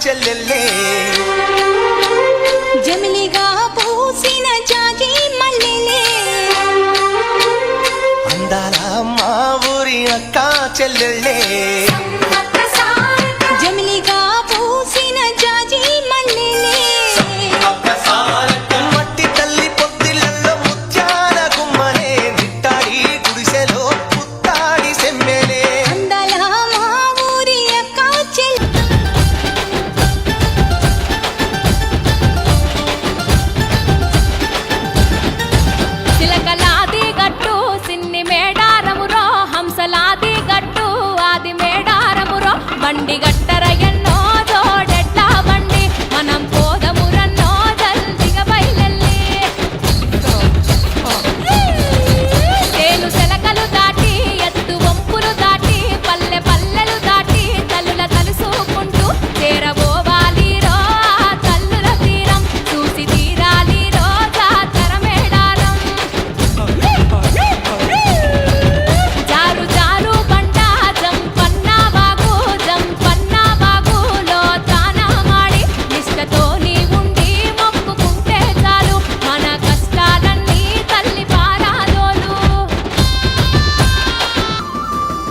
చెల్లెల్లే జమిలిగా పూసిన జాజి మల్లెలే అందాల మా ఊరి అక్క చెల్లెల్లే జమిలిగా పూసిన జాజి మల్లెలే మట్టి తల్లి పొత్తిళ్ళల్లో ముత్యాల గుమ్మలే నిట్టాడి గుడిసెలో పుత్తాడి సెమ్మెలే అందాల మా ఊరి అక్క చిలకలాది గట్టు సిన్ని మేడారమురో హంసలాది గట్టు ఆది మేడారమురో బండి గట్టర ఎన్నో జోడెట్ల బండి మనం పోదమురన్నో జల్దిగా బయలెల్లి తేలు సెలకలు దాటి ఎత్తు వంపులు దాటి పల్లె పల్లెలు దాటి తల్లుల తలుసుకుంటూ చేరబోవాలి రో తల్లుల తీరం చూసి తీరాలి రో జాతర మేడారం జారు జారు బండ జంపన్న బాగులో తాన మాడి నిష్టతో నీ ఉండి మొక్కుకుంటే చాలు మన కష్టాలన్నీ తల్లి పారాదోలు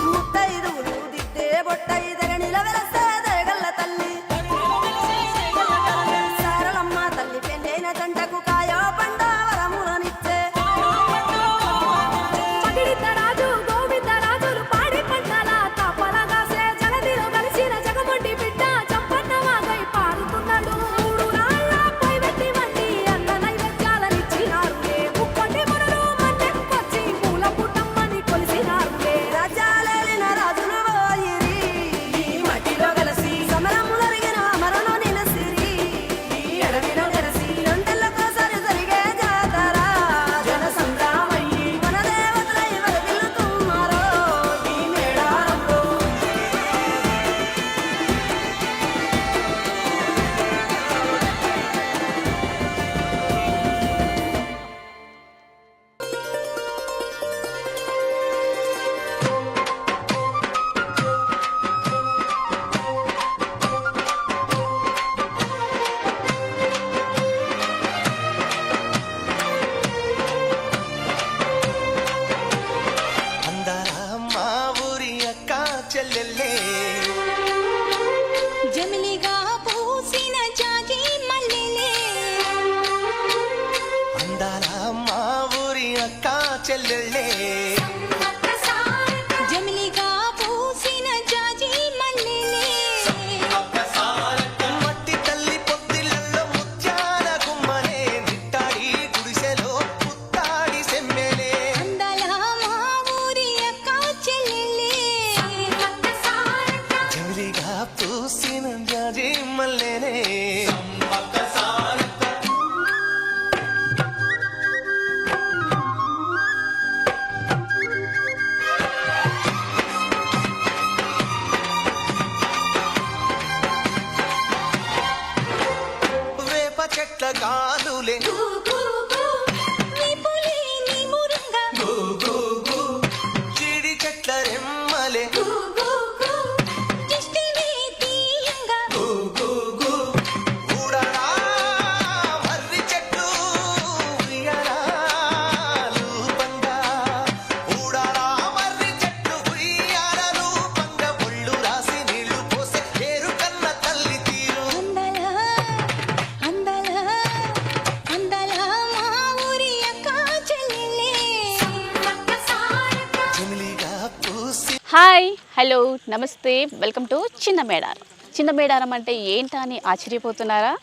ముత్తైదువులు దిద్దే బొట్టైదగ నిలవెలసే దయగల్ల తల్లి సారలమ్మ తల్లి పెళ్ళైన జంటకు కాయో పండ వరములనిచ్చే పగిడితరాజు గోవిందరాజులు పాడి పంటల తపలగాసే జలదిలో కలిసిన జగమొండి బిడ్డ చంపన్న వాగై పారుతున్నాడు మూడు రాళ్ళపై వెట్టి వండి అన్న నైవేద్యాలనిచ్చినారులే ముక్కొండి మునులు మన్నెక్కొచ్చి పూల పుట్టమ్మని కొలిసినారులే రాజ్యాలేలిన రాజులు పోయిరి ఈ మట్టిలో కలిసి సమరములరిగిన అమరను నిలసిరి ఈ అడవిలో కలిసి రెండేళ్లకోసారి జరిగే జాతర జన సంగ్రామయ్యి మన దేవతలై వరదిల్లుతున్నారో ఈ మేడారంలో అందాల మా ఊరి అక్క చెల్లెల్లే జమిలిగా పూసిన జాజి మల్లెలే అందాల మా ఊరి అక్క చెల్లెల్లే జమిలిగా పూసిన జాజి మల్లెలే మట్టి తల్లి పొత్తిళ్ళల్లో ముత్యాల గుమ్మలే నిట్టాడి గుడిసెలో పుత్తాడి సెమ్మెలే అందాల మా ఊరి అక్క చెల్లెలే జమిలిగా పూసిన జాజి మల్లెలే వేప చెట్ల గాలులే నీ పులి నీ మురంగా జీడి చెట్ల రెమ్మలే దిష్టిని తీయంగా ఊడరా మర్రి చెట్లు ఉయ్యాలలు పంగా ఊడరా మర్రి చెట్లు ఉయ్యాలలు పంగ ఒళ్ళు రాసి నీళ్లు పోసే ఏరు కన్న తల్లి తీరు అందాల అందాల మా ఊరి అక్క చెల్లెలే జమిలిగా పూసి హాయ్ హలో నమస్తే వెల్కమ్ టు చిన్న మేడారం. చిన్న మేడారం అంటే ఏంటా అని ఆశ్చర్యపోతున్నారా?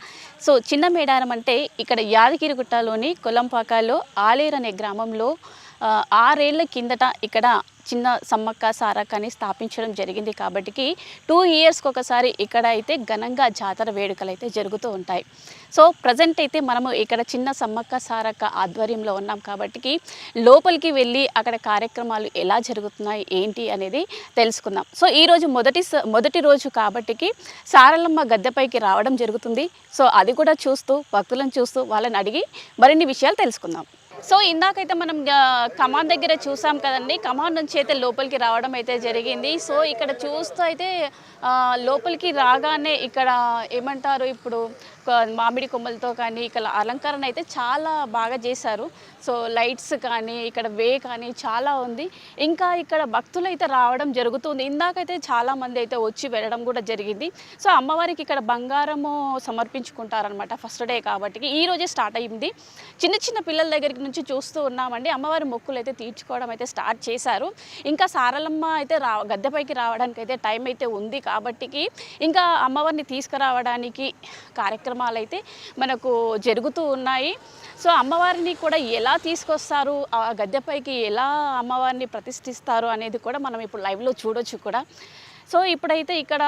సో చిన్న మేడారం అంటే ఇక్కడ యాదగిరిగుట్టలోని కొల్లంపాకాల్లో ఆలేరు అనే గ్రామంలో 6 ఏళ్ల కిందట ఇక్కడ చిన్న సమ్మక్క సారక్కని స్థాపించడం జరిగింది. కాబట్టి 2 ఇయర్స్కి ఒకసారి ఇక్కడ అయితే ఘనంగా జాతర వేడుకలు అయితే జరుగుతూ ఉంటాయి. సో ప్రజెంట్ అయితే మనము ఇక్కడ చిన్న సమ్మక్క సారక్క ఆధ్వర్యంలో ఉన్నాం కాబట్టి లోపలికి వెళ్ళి అక్కడ కార్యక్రమాలు ఎలా జరుగుతున్నాయి ఏంటి అనేది తెలుసుకుందాం. సో ఈరోజు మొదటి రోజు కాబట్టి సారలమ్మ గద్దెపైకి రావడం జరుగుతుంది. సో అది కూడా చూస్తూ భక్తులను చూస్తూ వాళ్ళని అడిగి మరిన్ని విషయాలు తెలుసుకుందాం. సో ఇందాకైతే మనం కమాన్ దగ్గర చూసాం కదండి. కమాన్ నుంచి అయితే లోపలికి రావడం అయితే జరిగింది. సో ఇక్కడ చూస్తూ అయితే లోపలికి రాగానే ఇక్కడ ఏమంటారు, ఇప్పుడు మామిడి కొమ్మలతో కానీ ఇక్కడ అలంకరణ అయితే చాలా బాగా చేశారు. సో లైట్స్ కానీ ఇక్కడ వే కానీ చాలా ఉంది. ఇంకా ఇక్కడ భక్తులు అయితే రావడం జరుగుతుంది. ఇందాకైతే చాలామంది అయితే వచ్చి వెళ్ళడం కూడా జరిగింది. సో అమ్మవారికి ఇక్కడ బంగారము సమర్పించుకుంటారనమాట. ఫస్ట్ డే కాబట్టి ఈ రోజే స్టార్ట్ అయ్యింది. చిన్న చిన్న పిల్లల దగ్గరికి నుంచి చూస్తూ ఉన్నామండి. అమ్మవారి మొక్కులు అయితే తీర్చుకోవడం అయితే స్టార్ట్ చేశారు. ఇంకా సారలమ్మ అయితే గద్దెపైకి రావడానికి అయితే టైం అయితే ఉంది కాబట్టి ఇంకా అమ్మవారిని తీసుకురావడానికి కార్యక్రమాలు అయితే మనకు జరుగుతూ ఉన్నాయి. సో అమ్మవారిని కూడా ఎలా తీసుకొస్తారు, ఆ గద్దెపైకి ఎలా అమ్మవారిని ప్రతిష్ఠిస్తారు అనేది కూడా మనం ఇప్పుడు లైవ్లో చూడొచ్చు కూడా. సో ఇప్పుడైతే ఇక్కడ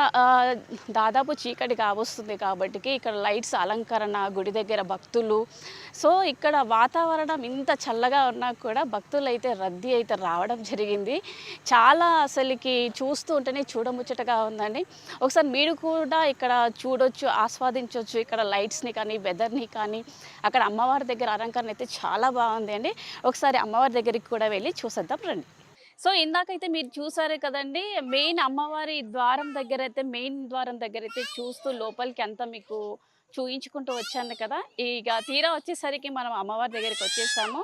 దాదాపు చీకటి కావస్తుంది కాబట్టి ఇక్కడ లైట్స్ అలంకరణ, గుడి దగ్గర భక్తులు. సో ఇక్కడ వాతావరణం ఇంత చల్లగా ఉన్నా కూడా భక్తులు అయితే రద్దీ అయితే రావడం జరిగింది. చాలా అసలుకి చూస్తూ ఉంటేనే చూడముచ్చటగా ఉందండి. ఒకసారి మీరు కూడా ఇక్కడ చూడొచ్చు, ఆస్వాదించవచ్చు. ఇక్కడ లైట్స్ని కానీ, వెదర్ని కానీ, అక్కడ అమ్మవారి దగ్గర అలంకరణ అయితే చాలా బాగుంది అండి. ఒకసారి అమ్మవారి దగ్గరికి కూడా వెళ్ళి చూసేద్దాం రండి. సో ఇందాకైతే మీరు చూసారే కదండి, మెయిన్ అమ్మవారి ద్వారం దగ్గర అయితే చూస్తూ లోపలికి అంతా మీకు చూయించుకుంటూ వచ్చాను కదా. ఇక తీరా వచ్చేసరికి మనం అమ్మవారి దగ్గరికి వచ్చేసాము.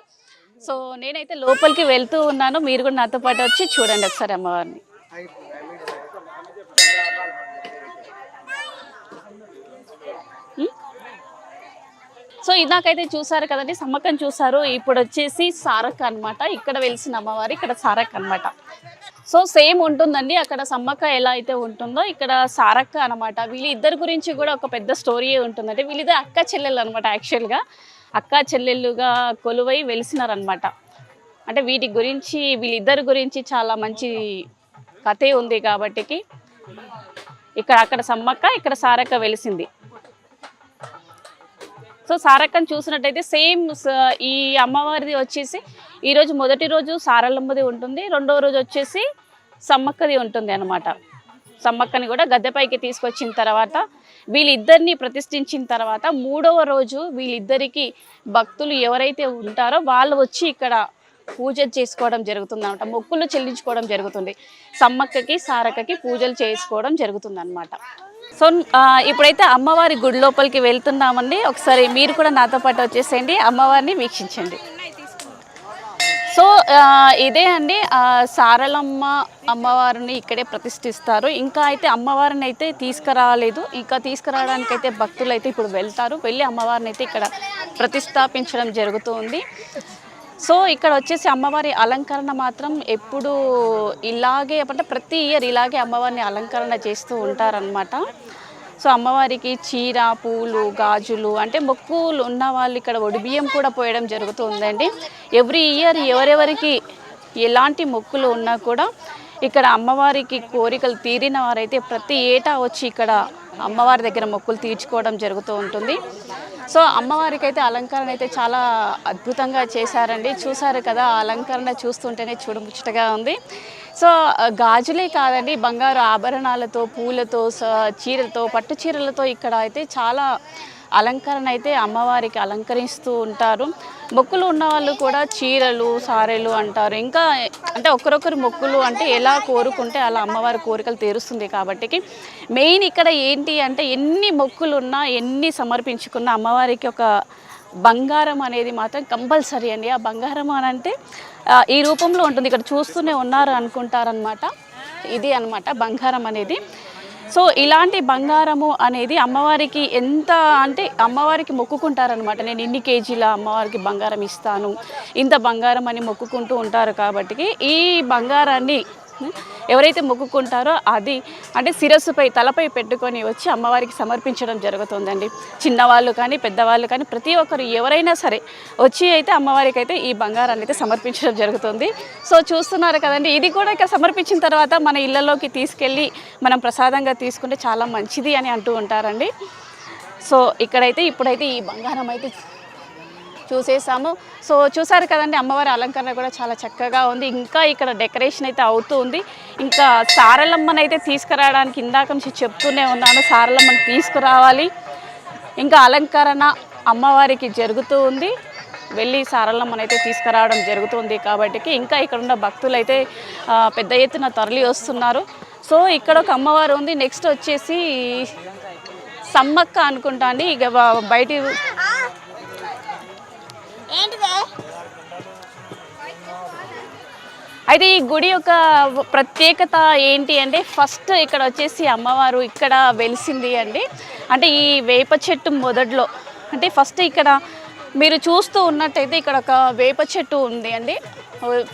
సో నేనైతే లోపలికి వెళ్తూ ఉన్నాను, మీరు కూడా నాతో పాటు వచ్చి చూడండి ఒకసారి అమ్మవారిని. సో ఇందాకైతే చూసారు కదండి, సమ్మక్కని చూసారు. ఇప్పుడు వచ్చేసి సారక్క అనమాట. ఇక్కడ వెలిసిన అమ్మవారి, ఇక్కడ సారక్క అనమాట. సో సేమ్ ఉంటుందండి, అక్కడ సమ్మక్క ఎలా అయితే ఉంటుందో ఇక్కడ సారక్క అనమాట. వీళ్ళిద్దరి గురించి కూడా ఒక పెద్ద స్టోరీయే ఉంటుందండి. వీళ్ళిద్దరు అక్క చెల్లెళ్ళు అనమాట. యాక్చువల్గా అక్క చెల్లెళ్ళుగా కొలువై వెలిసినారనమాట. అంటే వీళ్ళిద్దరి గురించి చాలా మంచి కథే ఉంది కాబట్టి అక్కడ సమ్మక్క, ఇక్కడ సారక్క వెలిసింది. సో సారక్కని చూసినట్టయితే సేమ్ ఈ అమ్మవారిది వచ్చేసి ఈరోజు మొదటి రోజు సారలమ్మది ఉంటుంది, రెండవ రోజు వచ్చేసి సమ్మక్కది ఉంటుంది అనమాట. సమ్మక్కని కూడా గద్దెపైకి తీసుకొచ్చిన తర్వాత వీళ్ళిద్దరిని ప్రతిష్ఠించిన తర్వాత మూడవ రోజు వీళ్ళిద్దరికి భక్తులు ఎవరైతే ఉంటారో వాళ్ళు వచ్చి ఇక్కడ పూజ చేసుకోవడం జరుగుతుంది అనమాట. మొక్కులు చెల్లించుకోవడం జరుగుతుంది. సమ్మక్కకి సారక్కకి పూజలు చేసుకోవడం జరుగుతుంది అనమాట. సో ఇప్పుడైతే అమ్మవారి గుడి లోపలికి వెళ్తున్నామండి. ఒకసారి మీరు కూడా నాతో పాటు వచ్చేసేయండి, అమ్మవారిని వీక్షించండి. సో ఇదే అండి సారలమ్మ అమ్మవారిని ఇక్కడే ప్రతిష్ఠిస్తారు. ఇంకా అయితే అమ్మవారిని అయితే తీసుకురాలేదు. ఇంకా తీసుకురావడానికి అయితే భక్తులు అయితే ఇప్పుడు వెళ్తారు. వెళ్ళి అమ్మవారిని అయితే ఇక్కడ ప్రతిష్టాపించడం జరుగుతుంది. సో ఇక్కడ వచ్చేసి అమ్మవారి అలంకరణ మాత్రం ఎప్పుడు ఇలాగే, అంటే ప్రతి ఇయర్ ఇలాగే అమ్మవారిని అలంకరణ చేస్తూ ఉంటారనమాట. సో అమ్మవారికి చీర, పూలు, గాజులు, అంటే మొక్కులు ఉన్న వాళ్ళు ఇక్కడ ఒడిబియ్యం కూడా పోయడం జరుగుతుందండి. ఎవ్రీ ఇయర్ ఎవరెవరికి ఎలాంటి మొక్కులు ఉన్నా కూడా ఇక్కడ అమ్మవారికి కోరికలు తీరిన వారైతే ప్రతి ఏటా వచ్చి ఇక్కడ అమ్మవారి దగ్గర మొక్కులు తీర్చుకోవడం జరుగుతూ ఉంటుంది. సో అమ్మవారికి అయితే అలంకరణ అయితే చాలా అద్భుతంగా చేశారండి. చూసారు కదా, అలంకరణ చూస్తుంటేనే చూడముచ్చటగా ఉంది. సో గాజులే కాదండి, బంగారు ఆభరణాలతో, పూలతో, చీరలతో, పట్టు చీరలతో ఇక్కడ అయితే చాలా అలంకరణ అయితే అమ్మవారికి అలంకరిస్తూ ఉంటారు. మొక్కులు ఉన్న వాళ్ళు కూడా చీరలు, సారెలు అంటారు. ఇంకా అంటే ఒకరొకరు మొక్కులు అంటే ఎలా కోరుకుంటే అలా అమ్మవారి కోరికలు తీరుస్తుంది కాబట్టి మెయిన్ ఇక్కడ ఏంటి అంటే ఎన్ని మొక్కులు ఉన్నా, ఎన్ని సమర్పించుకున్న అమ్మవారికి ఒక బంగారం అనేది మాత్రం కంపల్సరీ అండి. ఆ బంగారం అని అంటే ఈ రూపంలో ఉంటుంది. ఇక్కడ చూస్తూనే ఉన్నారు అనుకుంటారనమాట. ఇది అనమాట బంగారం అనేది. సో ఇలాంటి బంగారము అనేది అమ్మవారికి ఎంత అంటే అమ్మవారికి మొక్కుకుంటారనమాట. నేను ఇన్ని కేజీల అమ్మవారికి బంగారం ఇస్తాను, ఇంత బంగారం అని మొక్కుకుంటూ ఉంటారు కాబట్టి ఈ బంగారాన్ని ఎవరైతే మొక్కుకుంటారో అది అంటే శిరస్సుపై, తలపై పెట్టుకొని వచ్చి అమ్మవారికి సమర్పించడం జరుగుతుందండి. చిన్నవాళ్ళు కానీ, పెద్దవాళ్ళు కానీ, ప్రతి ఒక్కరు ఎవరైనా సరే వచ్చి అయితే అమ్మవారికి అయితే ఈ బంగారాన్ని అయితే సమర్పించడం జరుగుతుంది. సో చూస్తున్నారు కదండి, ఇది కూడా ఇక్కడ సమర్పించిన తర్వాత మన ఇళ్ళలోకి తీసుకెళ్ళి మనం ప్రసాదంగా తీసుకుంటే చాలా మంచిది అని అంటూ ఉంటారండి. సో ఇక్కడైతే ఇప్పుడైతే ఈ బంగారం అయితే చూసేసాము. సో చూసారు కదండి, అమ్మవారి అలంకరణ కూడా చాలా చక్కగా ఉంది. ఇంకా ఇక్కడ డెకరేషన్ అయితే అవుతూ ఉంది. ఇంకా సారలమ్మని అయితే తీసుకురావడానికి ఇందాక నుంచి చెప్తూనే ఉన్నాను, సారలమ్మని తీసుకురావాలి. ఇంకా అలంకరణ అమ్మవారికి జరుగుతూ ఉంది. వెళ్ళి సారలమ్మని అయితే తీసుకురావడం జరుగుతుంది కాబట్టి ఇంకా ఇక్కడ ఉన్న భక్తులు అయితే పెద్ద ఎత్తున తరలి వస్తున్నారు. సో ఇక్కడ ఒక అమ్మవారు ఉంది. నెక్స్ట్ వచ్చేసి సమ్మక్క అనుకుంటా అండి. ఇక బయట అయితే ఈ గుడి యొక్క ప్రత్యేకత ఏంటి అంటే ఫస్ట్ ఇక్కడ వచ్చేసి అమ్మవారు ఇక్కడ వెలిసింది అండి. అంటే ఈ వేప చెట్టు మొదట్లో అంటే ఫస్ట్ ఇక్కడ మీరు చూస్తూ ఉన్నట్టయితే ఇక్కడ ఒక వేప చెట్టు ఉంది అండి.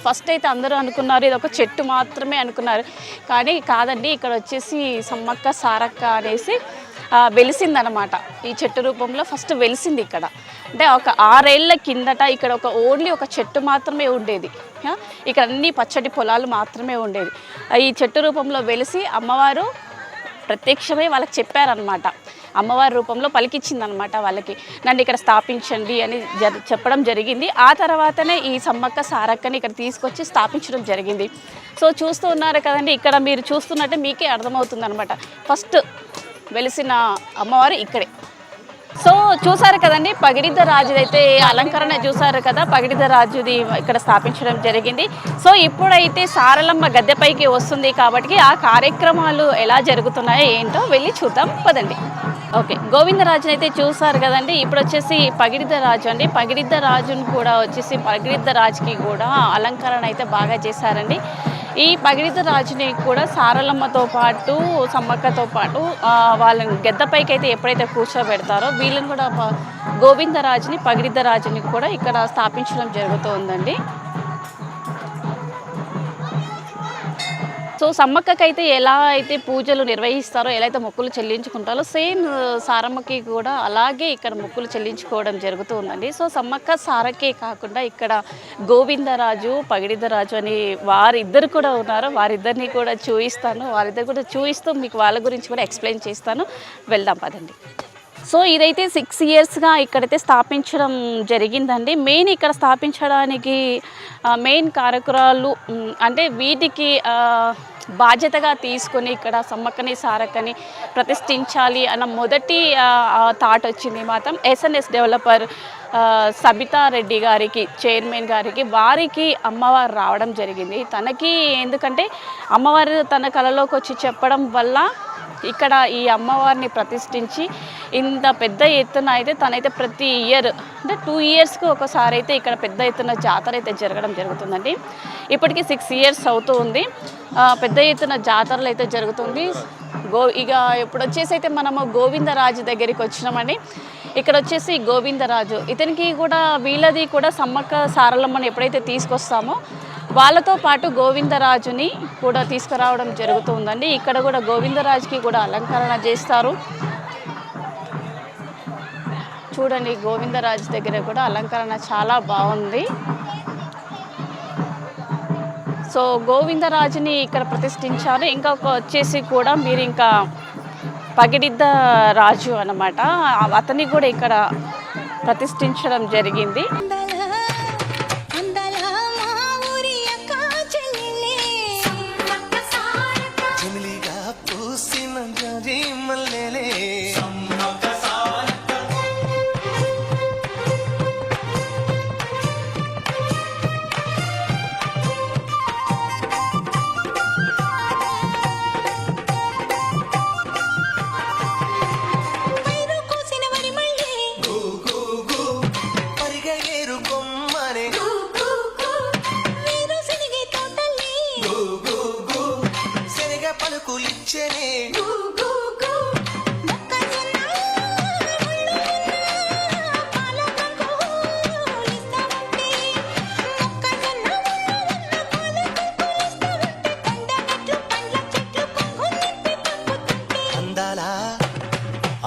ఫస్ట్ అయితే అందరూ అనుకున్నారు ఇది ఒక చెట్టు మాత్రమే అనుకున్నారు, కానీ కాదండి. ఇక్కడ వచ్చేసి సమ్మక్క సారక్క అనేసి వెలిసిందనమాట. ఈ చెట్టు రూపంలో ఫస్ట్ వెలిసింది ఇక్కడ. అంటే ఒక 6 ఏళ్ల కిందట ఇక్కడ ఓన్లీ ఒక చెట్టు మాత్రమే ఉండేది. ఇక్కడ అన్ని పచ్చటి పొలాలు మాత్రమే ఉండేది. ఈ చెట్టు రూపంలో వెలిసి అమ్మవారు ప్రత్యక్షమై వాళ్ళకి చెప్పారనమాట. అమ్మవారి రూపంలో పలికిచ్చిందనమాట వాళ్ళకి, నన్ను ఇక్కడ స్థాపించండి అని చెప్పడం జరిగింది. ఆ తర్వాతనే ఈ సమ్మక్క సారక్కని ఇక్కడ తీసుకొచ్చి స్థాపించడం జరిగింది. సో చూస్తూ ఉన్నారు కదండి, ఇక్కడ మీరు చూస్తున్నట్టే మీకే అర్థమవుతుంది అనమాట. ఫస్ట్ వెలిసిన అమ్మవారు ఇక్కడే. సో చూసారు కదండి, పగిడిద్ద రాజుదైతే అలంకరణ చూసారు కదా, పగిడిద్ద రాజుది ఇక్కడ స్థాపించడం జరిగింది. సో ఇప్పుడైతే సారలమ్మ గద్దెపైకి వస్తుంది కాబట్టి ఆ కార్యక్రమాలు ఎలా జరుగుతున్నాయో ఏంటో వెళ్ళి చూద్దాం పదండి. ఓకే, గోవిందరాజుని అయితే చూసారు కదండి. ఇప్పుడు వచ్చేసి పగిడిద్ద రాజు అండి. పగిడిద్ద రాజును కూడా వచ్చేసి పగిడిద్ద రాజుకి కూడా అలంకరణ అయితే బాగా చేశారండి. ఈ పగిడిద్ద రాజుని కూడా సారలమ్మతో పాటు సమ్మక్కతో పాటు వాళ్ళని గద్దెపైకి అయితే ఎప్పుడైతే కూర్చోబెడతారో వీళ్ళని కూడా గోవిందరాజుని పగిడిద్ద రాజుని కూడా ఇక్కడ స్థాపించడం జరుగుతుందండి. సో సమ్మక్కకైతే ఎలా అయితే పూజలు నిర్వహిస్తారో, ఎలా అయితే మొక్కులు చెల్లించుకుంటారో సేమ్ సారమ్మకి కూడా అలాగే ఇక్కడ మొక్కులు చెల్లించుకోవడం జరుగుతుందండి. సో సమ్మక్క సారక్కే కాకుండా ఇక్కడ గోవిందరాజు పగిడిద్దరాజు అని వారిద్దరు కూడా ఉన్నారు. వారిద్దరిని కూడా చూపిస్తూ మీకు వాళ్ళ గురించి కూడా ఎక్స్ప్లెయిన్ చేస్తాను. వెళ్దాం పదండి. సో ఇదైతే 6 ఇయర్స్గా ఇక్కడైతే స్థాపించడం జరిగిందండి. మెయిన్ ఇక్కడ స్థాపించడానికి మెయిన్ కారకురాలు అంటే వీటికి బాధ్యతగా తీసుకొని ఇక్కడ సమ్మక్కని సారక్కని ప్రతిష్ఠించాలి అన్న మొదటి థాట్ వచ్చింది మాత్రం ఎస్ఎన్ఎస్ డెవలపర్ సబితా రెడ్డి గారికి, చైర్మన్ గారికి, వారికి అమ్మవారు రావడం జరిగింది. తనకి ఎందుకంటే అమ్మవారు తన కళలోకి వచ్చి చెప్పడం వల్ల ఇక్కడ ఈ అమ్మవారిని ప్రతిష్ఠించి ఇంత పెద్ద ఎత్తున అయితే తనైతే ప్రతి ఇయర్ అంటే 2 ఇయర్స్కి ఒకసారి అయితే ఇక్కడ పెద్ద ఎత్తున జాతర అయితే జరగడం జరుగుతుందండి. ఇప్పటికీ 6 ఇయర్స్ అవుతూ ఉంది. పెద్ద ఎత్తున జాతరలు అయితే జరుగుతుంది. ఇక ఇప్పుడు వచ్చేసి అయితే మనము గోవిందరాజు దగ్గరికి వచ్చినామండి. ఇక్కడ వచ్చేసి గోవిందరాజు, ఇతనికి కూడా వీళ్ళది కూడా సమ్మక్క సారలమ్మని ఎప్పుడైతే తీసుకొస్తామో వాళ్ళతో పాటు గోవిందరాజుని కూడా తీసుకురావడం జరుగుతుందండి. ఇక్కడ కూడా గోవిందరాజుకి కూడా అలంకరణ చేస్తారు. చూడండి, గోవిందరాజు దగ్గర కూడా అలంకరణ చాలా బాగుంది. సో గోవిందరాజుని ఇక్కడ ప్రతిష్ఠించారు. ఇంకొక వచ్చేసి కూడా మీరు ఇంకా పగిడిద్ద రాజు అన్నమాట, అతన్ని కూడా ఇక్కడ ప్రతిష్ఠించడం జరిగింది.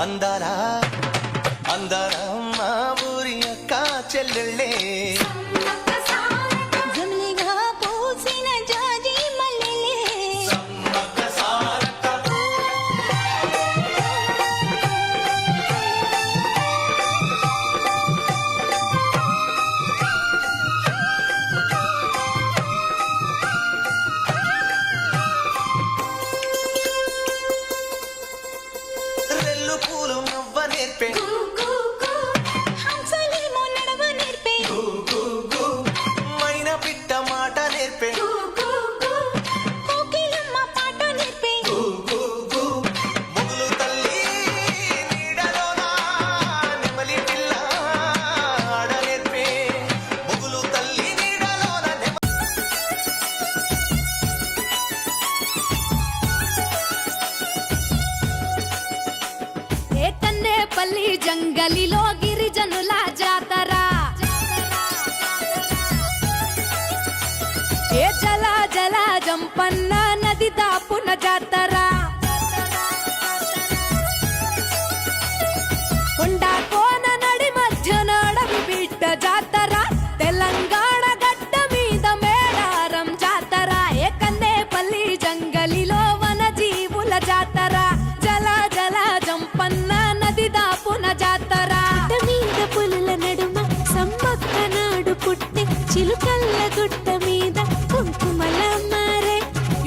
అందారా అందారా మా ఊరి అక్క చెల్లెళ్ళే జమిలిగా పూసిన జాజి మల్లెలే రెల్లు పూలు నవ్వ నేర్పే హంసలేమో నడవ నేర్పే జంగలిలో గిరిజనుల జాతర ఏ జల జల జంపన్న నది దాపున జాతర కొండ కోన నడి మధ్య నడవి బిడ్డ జాతర తెలంగాణ గడ్డ మీద మేడారం జాతర ఏ కన్నేపల్లి జంగలిలో వన జీవుల జాతర జల జల జంపన్న నది దాపున జాతర గుట్ట మీద పులుల నడుమ సమ్మక్క నాడు పుట్టే చిలుకల్ల గుట్ట మీద కుంకుమల మారే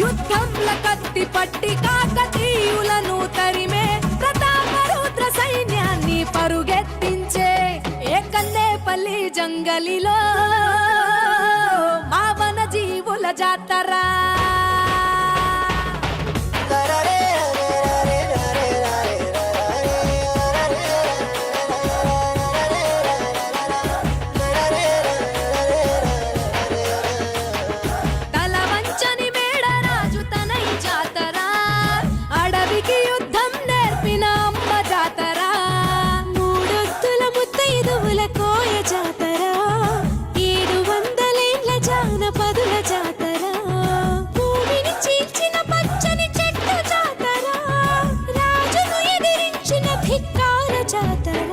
యుద్ధంల కత్తి పట్టి కాకతీయులను తరిమే ప్రతాపరుద్ర సైన్యాన్ని పరుగెత్తించే ఏ కన్నేపల్లి జంగలిలో మా వన జీవుల జాతర తల వంచని మేడరాజు తనై జాతర అడవికి యుద్ధం నేర్పిన అమ్మ జాతర మూడొత్తుల ముత్తైదువుల కోయ జాతర 700 ఏళ్ల జానపదుల జాతర భూమిని చీల్చిన పచ్చని చెట్టు జాతర రాజును ఎదిరించిన ధిక్కార జాతర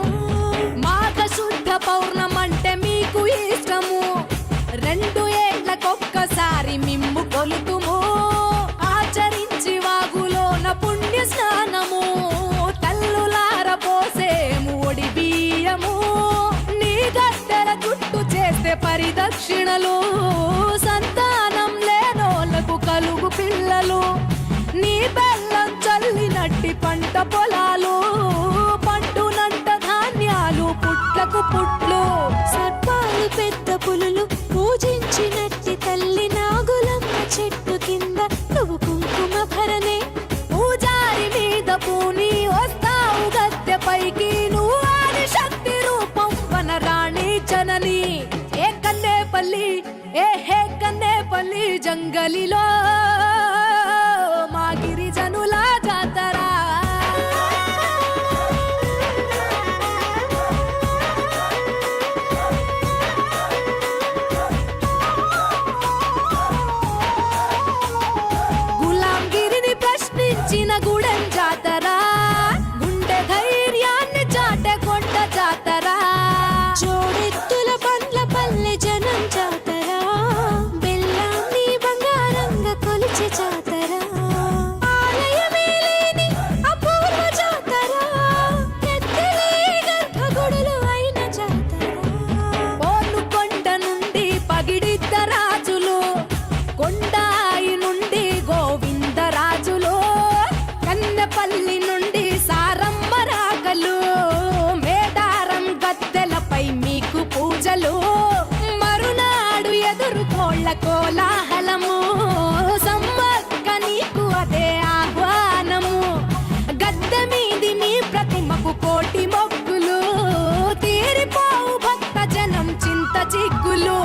మాఘ శుద్ధ పౌర్ణమంటే మీకు ఇష్టము 2 ఏళ్లకొక్కసారి మిమ్ము కొలుతుము ఆచరించి వాగులోన పుణ్య స్నానము తల్లులార పోసేము ఒడి బియ్యము నీ గద్దెల చుట్టూ చేస్తే పరిదక్షిణలు సంతానం లేనోళ్లకు కలుగు పిల్లలు నీ బెల్లం చల్లినట్టి పంట పొలాలు పండునంట ధాన్యాలు పుట్లకు పుట్లు సర్పాలు పెద్ద పులులు పూజించినట్టి తల్లి నాగులమ్మ చెట్టు కింద నువ్వు కుంకుమ భరణే పూజారి మీద పూని వస్తావు గద్దె పైకి నువ్వు ఆది శక్తి రూపం వనరాణి జనని ఏ కన్నేపల్లి హే కన్నేపల్లి జంగలిలో మా గిరిజనుల జాతర గులాంగిరిని ప్రశ్నించిన గుడెం జాతర గుండె ధైర్యాన్ని చాటే కొండ జాతర జోడెత్తుల పండ్ల పల్లె జనం జాతర బెల్లాన్ని బంగారంగా కొలిచే జాతర ఆలయమే లేని అపూర్వ జాతర ఎత్తలే గర్భగుడులు అయిన జాతర కొండ నుండి పగిడిద్ద రాజులు కొండాయి నుండి గోవిందరాజులు కన్నెపల్లి నుండి సారమ్మ రాగలు మేడారం గద్దెలపై మీకు పూజలు మరునాడు ఎదుర్కోళ్ళ కోలాహలము సమ్మక్క నీకు అదే ఆహ్వానము గద్దె మీది నీ ప్రతిమకు కోటి మొక్కులు తీరిపోవు భక్త జనం చింత చిక్కులు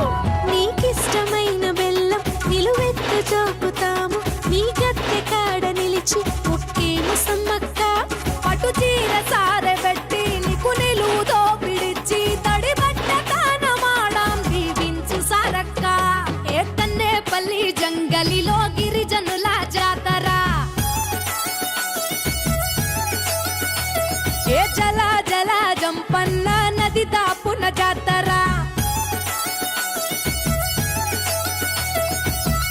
నీకిష్టమైన బెల్లం నిలువెత్తు చాపుతాము నీ గద్దె కాడ నిలిచి ఒక్కేము సమ్మక్క పటు చీర సారె పెట్టి నీకు నిలువుతో పిడిచి తడి బట్ట తానమాడాం దీవించు సారక్క ఏ కన్నేపల్లి జంగలిలో గిరిజనుల జాతర ఏ జల జల జంపన్న నది దాపున జాతర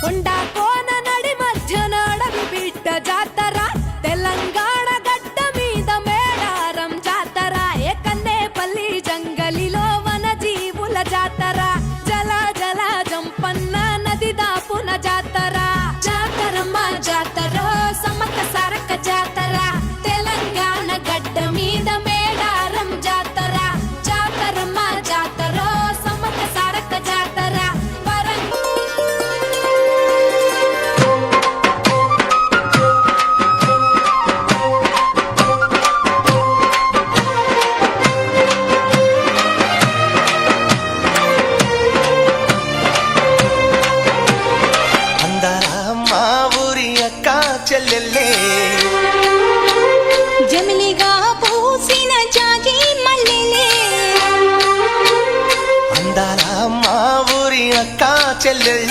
కొండ కోన నడి మధ్య నడవి బిడ్డ జాతర తెలంగాణ గడ్డ మీద మేడారం జాతర ఏ కన్నేపల్లి జంగలిలో వన జీవుల జాతర జల జల జంపన్న నది దాపున జాతర జాతరమ్మ జాతర సమ్మక్క సారక్క జాతర తెలంగాణ గడ్డ మీద మేడారం జాతర జాతరమ్మ జాతర చెల్లెళ్ళ